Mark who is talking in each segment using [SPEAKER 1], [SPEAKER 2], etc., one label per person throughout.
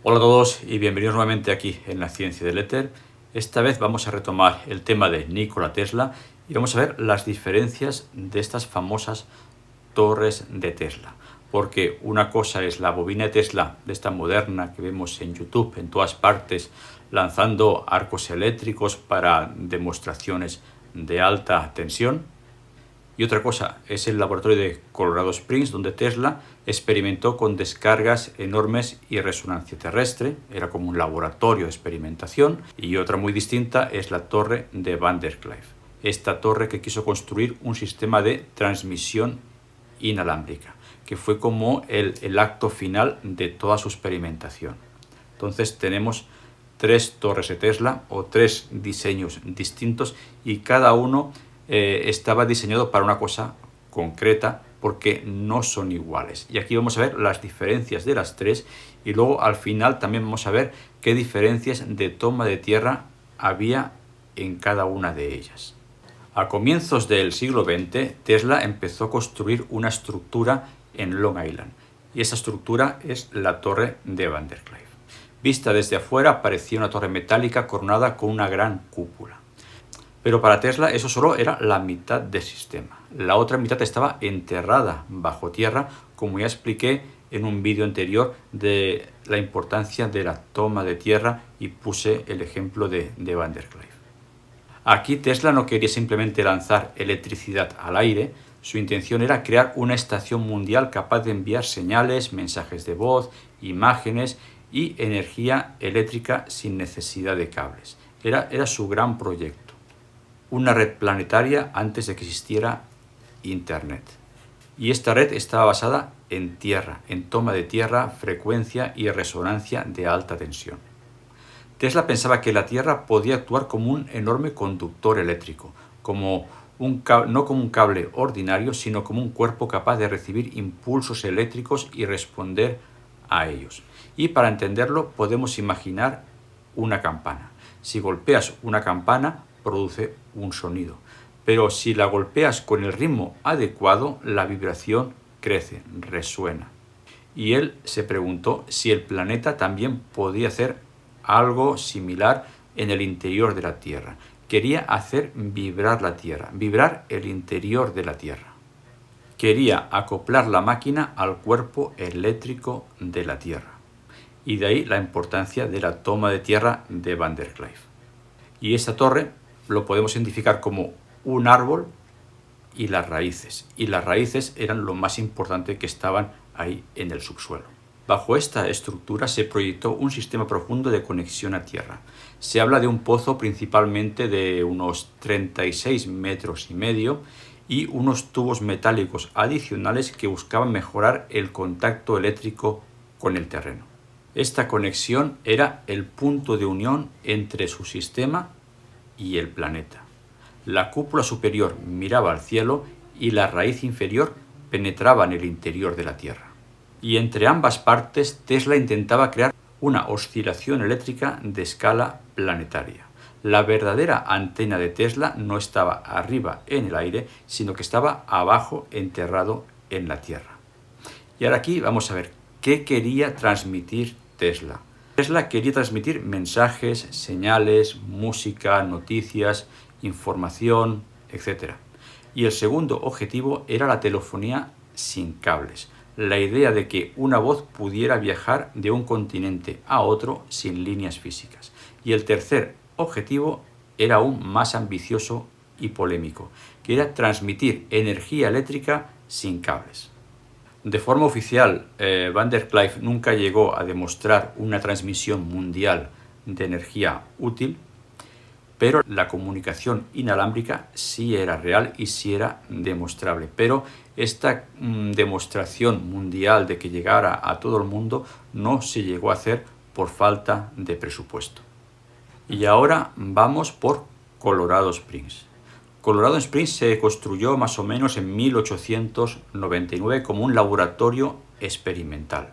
[SPEAKER 1] Hola a todos y bienvenidos nuevamente aquí en la Ciencia del Éter. Esta vez vamos a retomar el tema de Nikola Tesla y vamos a ver las diferencias de estas famosas torres de Tesla. Porque una cosa es la bobina de Tesla, de esta moderna que vemos en YouTube, en todas partes, lanzando arcos eléctricos para demostraciones de alta tensión. Y otra cosa es el laboratorio de Colorado Springs, donde Tesla experimentó con descargas enormes y resonancia terrestre. Era como un laboratorio de experimentación. Y otra muy distinta es la torre de Van der Klyve. Esta torre que quiso construir un sistema de transmisión inalámbrica, que fue como el acto final de toda su experimentación. Entonces tenemos tres torres de Tesla o tres diseños distintos y cada uno estaba diseñado para una cosa concreta porque no son iguales. Y aquí vamos a ver las diferencias de las tres y luego al final también vamos a ver qué diferencias de toma de tierra había en cada una de ellas. A comienzos del siglo XX, Tesla empezó a construir una estructura en Long Island y esa estructura es la torre de Van der Klyve. Vista desde afuera parecía una torre metálica coronada con una gran cúpula. Pero para Tesla eso solo era la mitad del sistema. La otra mitad estaba enterrada bajo tierra, como ya expliqué en un vídeo anterior de la importancia de la toma de tierra y puse el ejemplo de Van der Klyve. Aquí Tesla no quería simplemente lanzar electricidad al aire, su intención era crear una estación mundial capaz de enviar señales, mensajes de voz, imágenes y energía eléctrica sin necesidad de cables. Era su gran proyecto. Una red planetaria antes de que existiera Internet. Y esta red estaba basada en tierra, en toma de tierra, frecuencia y resonancia de alta tensión. Tesla pensaba que la Tierra podía actuar como un enorme conductor eléctrico, no como un cable ordinario, sino como un cuerpo capaz de recibir impulsos eléctricos y responder a ellos. Y para entenderlo podemos imaginar una campana. Si golpeas una campana, produce un sonido. Pero si la golpeas con el ritmo adecuado, la vibración crece, resuena. Y él se preguntó si el planeta también podía hacer algo similar en el interior de la Tierra. Quería hacer vibrar la Tierra, vibrar el interior de la Tierra. Quería acoplar la máquina al cuerpo eléctrico de la Tierra. Y de ahí la importancia de la toma de tierra de Van der Klyve. Y esta torre lo podemos identificar como un árbol y las raíces. Y las raíces eran lo más importante que estaban ahí en el subsuelo. Bajo esta estructura se proyectó un sistema profundo de conexión a tierra. Se habla de un pozo principalmente de unos 36 metros y medio y unos tubos metálicos adicionales que buscaban mejorar el contacto eléctrico con el terreno. Esta conexión era el punto de unión entre su sistema y el planeta. La cúpula superior miraba al cielo y la raíz inferior penetraba en el interior de la Tierra. Y entre ambas partes Tesla intentaba crear una oscilación eléctrica de escala planetaria. La verdadera antena de Tesla no estaba arriba en el aire, sino que estaba abajo enterrado en la Tierra. Y ahora aquí vamos a ver qué quería transmitir Tesla. Tesla quería transmitir mensajes, señales, música, noticias, información, etc. Y el segundo objetivo era la telefonía sin cables. La idea de que una voz pudiera viajar de un continente a otro sin líneas físicas. Y el tercer objetivo era aún más ambicioso y polémico, que era transmitir energía eléctrica sin cables. De forma oficial, Van der Klyve nunca llegó a demostrar una transmisión mundial de energía útil, pero la comunicación inalámbrica sí era real y sí era demostrable. Pero esta demostración mundial de que llegara a todo el mundo no se llegó a hacer por falta de presupuesto. Y ahora vamos por Colorado Springs. Colorado Springs se construyó más o menos en 1899 como un laboratorio experimental.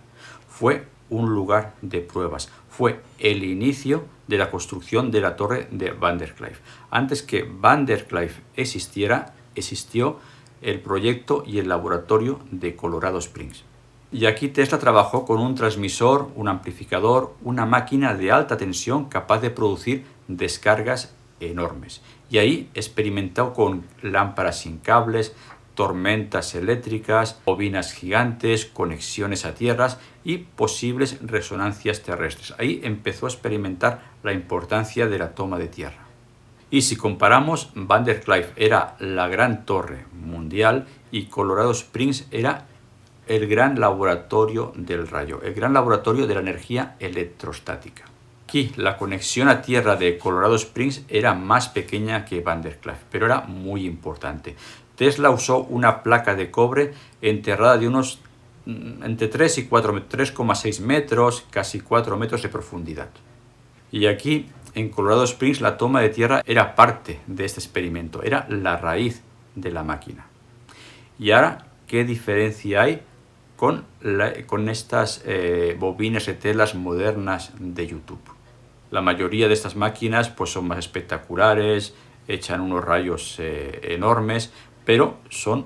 [SPEAKER 1] Fue un lugar de pruebas. Fue el inicio de la construcción de la torre de Van der Klyve. Antes que Van der Klyve existiera, existió el proyecto y el laboratorio de Colorado Springs. Y aquí Tesla trabajó con un transmisor, un amplificador, una máquina de alta tensión capaz de producir descargas enormes. Y ahí experimentó con lámparas sin cables, tormentas eléctricas, bobinas gigantes, conexiones a tierras y posibles resonancias terrestres. Ahí empezó a experimentar la importancia de la toma de tierra. Y si comparamos, Vanderclive era la gran torre mundial y Colorado Springs era el gran laboratorio del rayo, el gran laboratorio de la energía electrostática. Aquí la conexión a tierra de Colorado Springs era más pequeña que Vanderclive, pero era muy importante. Tesla usó una placa de cobre enterrada de unos entre 3 y 4 metros, 3,6 metros, casi 4 metros de profundidad. Y aquí en Colorado Springs la toma de tierra era parte de este experimento, era la raíz de la máquina. Y ahora, ¿qué diferencia hay con estas bobinas de telas modernas de YouTube? La mayoría de estas máquinas pues, son más espectaculares, echan unos rayos enormes, pero son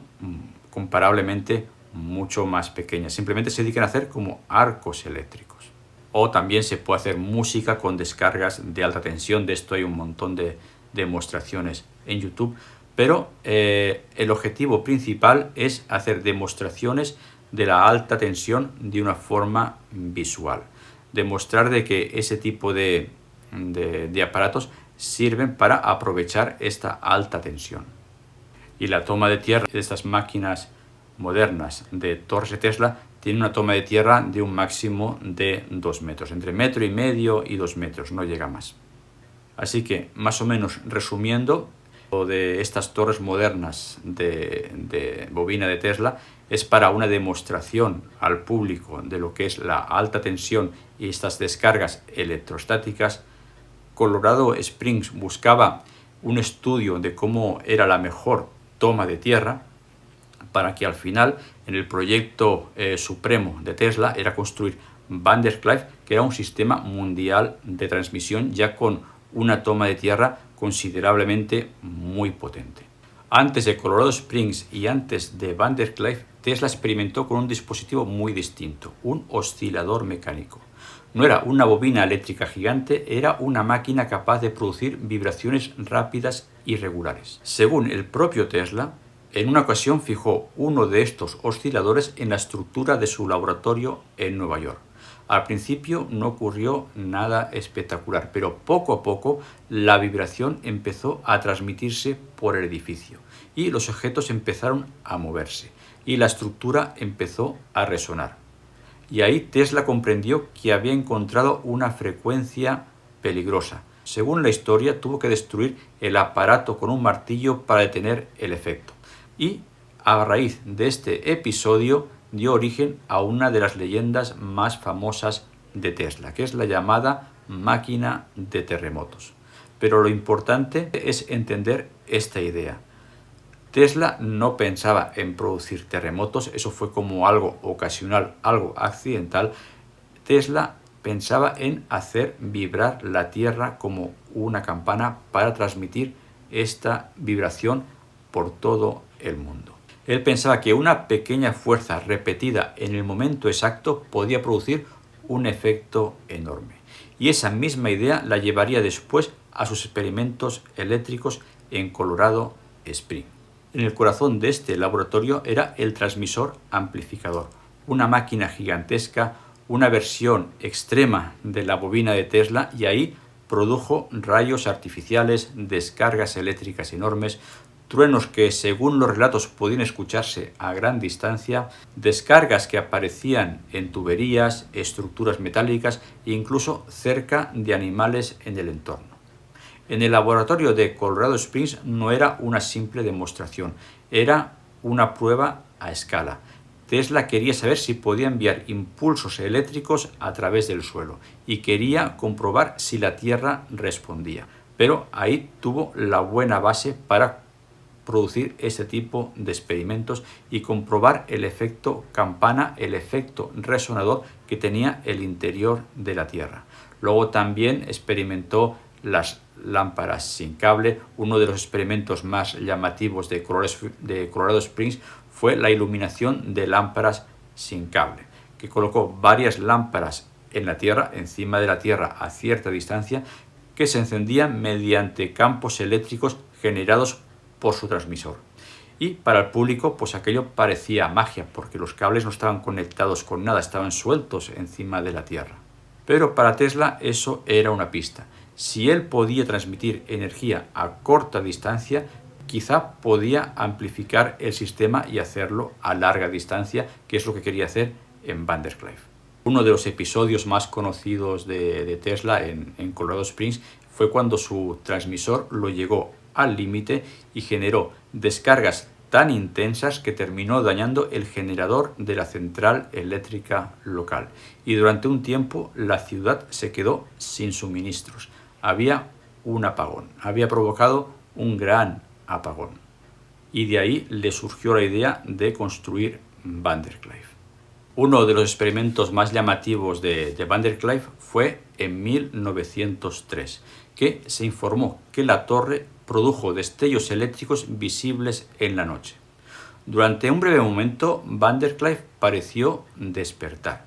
[SPEAKER 1] comparablemente mucho más pequeñas. Simplemente se dedican a hacer como arcos eléctricos. O también se puede hacer música con descargas de alta tensión. De esto hay un montón de demostraciones en YouTube. Pero el objetivo principal es hacer demostraciones de la alta tensión de una forma visual. Demostrar de que ese tipo de aparatos sirven para aprovechar esta alta tensión. Y la toma de tierra de estas máquinas modernas de torres de Tesla tiene una toma de tierra de un máximo de 2 metros, entre 1,5 metros y 2 metros, no llega más. Así que, más o menos resumiendo, lo de estas torres modernas de bobina de Tesla es para una demostración al público de lo que es la alta tensión y estas descargas electrostáticas. Colorado Springs buscaba un estudio de cómo era la mejor toma de tierra para que al final en el proyecto supremo de Tesla era construir Vanderclive, que era un sistema mundial de transmisión ya con una toma de tierra considerablemente muy potente. Antes de Colorado Springs y antes de Vanderclive, Tesla experimentó con un dispositivo muy distinto, un oscilador mecánico. No era una bobina eléctrica gigante, era una máquina capaz de producir vibraciones rápidas y regulares. Según el propio Tesla, en una ocasión fijó uno de estos osciladores en la estructura de su laboratorio en Nueva York. Al principio no ocurrió nada espectacular, pero poco a poco la vibración empezó a transmitirse por el edificio y los objetos empezaron a moverse y la estructura empezó a resonar. Y ahí Tesla comprendió que había encontrado una frecuencia peligrosa. Según la historia, tuvo que destruir el aparato con un martillo para detener el efecto. Y a raíz de este episodio dio origen a una de las leyendas más famosas de Tesla, que es la llamada máquina de terremotos. Pero lo importante es entender esta idea. Tesla no pensaba en producir terremotos, eso fue como algo ocasional, algo accidental. Tesla pensaba en hacer vibrar la Tierra como una campana para transmitir esta vibración por todo el mundo. Él pensaba que una pequeña fuerza repetida en el momento exacto podía producir un efecto enorme. Y esa misma idea la llevaría después a sus experimentos eléctricos en Colorado Springs. En el corazón de este laboratorio era el transmisor amplificador, una máquina gigantesca, una versión extrema de la bobina de Tesla, y ahí produjo rayos artificiales, descargas eléctricas enormes, truenos que según los relatos podían escucharse a gran distancia, descargas que aparecían en tuberías, estructuras metálicas e incluso cerca de animales en el entorno. En el laboratorio de Colorado Springs no era una simple demostración, era una prueba a escala. Tesla quería saber si podía enviar impulsos eléctricos a través del suelo y quería comprobar si la Tierra respondía. Pero ahí tuvo la buena base para producir este tipo de experimentos y comprobar el efecto campana, el efecto resonador que tenía el interior de la Tierra. Luego también experimentó las lámparas sin cable. Uno de los experimentos más llamativos de Colorado Springs fue la iluminación de lámparas sin cable. que colocó varias lámparas en la Tierra, encima de la Tierra a cierta distancia, que se encendían mediante campos eléctricos generados por su transmisor. Y para el público, pues aquello parecía magia, porque los cables no estaban conectados con nada, estaban sueltos encima de la Tierra. Pero para Tesla eso era una pista. Si él podía transmitir energía a corta distancia, quizá podía amplificar el sistema y hacerlo a larga distancia, que es lo que quería hacer en Vanderclive. Uno de los episodios más conocidos de Tesla en Colorado Springs fue cuando su transmisor lo llegó al límite y generó descargas tan intensas que terminó dañando el generador de la central eléctrica local. Y durante un tiempo la ciudad se quedó sin suministros. Había un apagón, había provocado un gran apagón. Y de ahí le surgió la idea de construir Vanderclive. Uno de los experimentos más llamativos de Vanderclive fue en 1903, que se informó que la torre produjo destellos eléctricos visibles en la noche. Durante un breve momento, Vanderclive pareció despertar,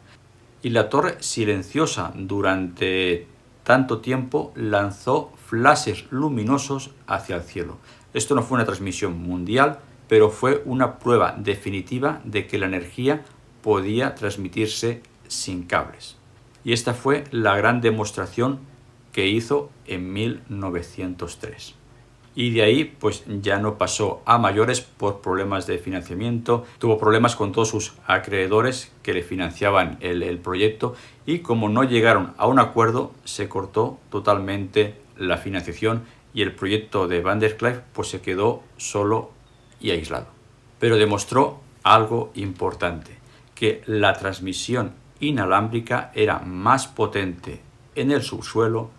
[SPEAKER 1] y la torre, silenciosa durante tanto tiempo, lanzó flashes luminosos hacia el cielo. Esto no fue una transmisión mundial, pero fue una prueba definitiva de que la energía podía transmitirse sin cables. Y esta fue la gran demostración que hizo en 1903. Y de ahí pues ya no pasó a mayores por problemas de financiamiento, tuvo problemas con todos sus acreedores que le financiaban el proyecto, y como no llegaron a un acuerdo se cortó totalmente la financiación y el proyecto de Vanderclive pues se quedó solo y aislado. Pero demostró algo importante, que la transmisión inalámbrica era más potente en el subsuelo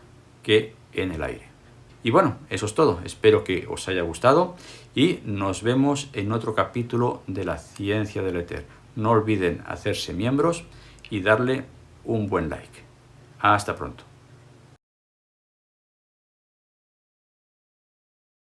[SPEAKER 1] que en el aire. Y bueno, eso es todo. Espero que os haya gustado y nos vemos en otro capítulo de la ciencia del éter. No olviden hacerse miembros y darle un buen like. Hasta pronto.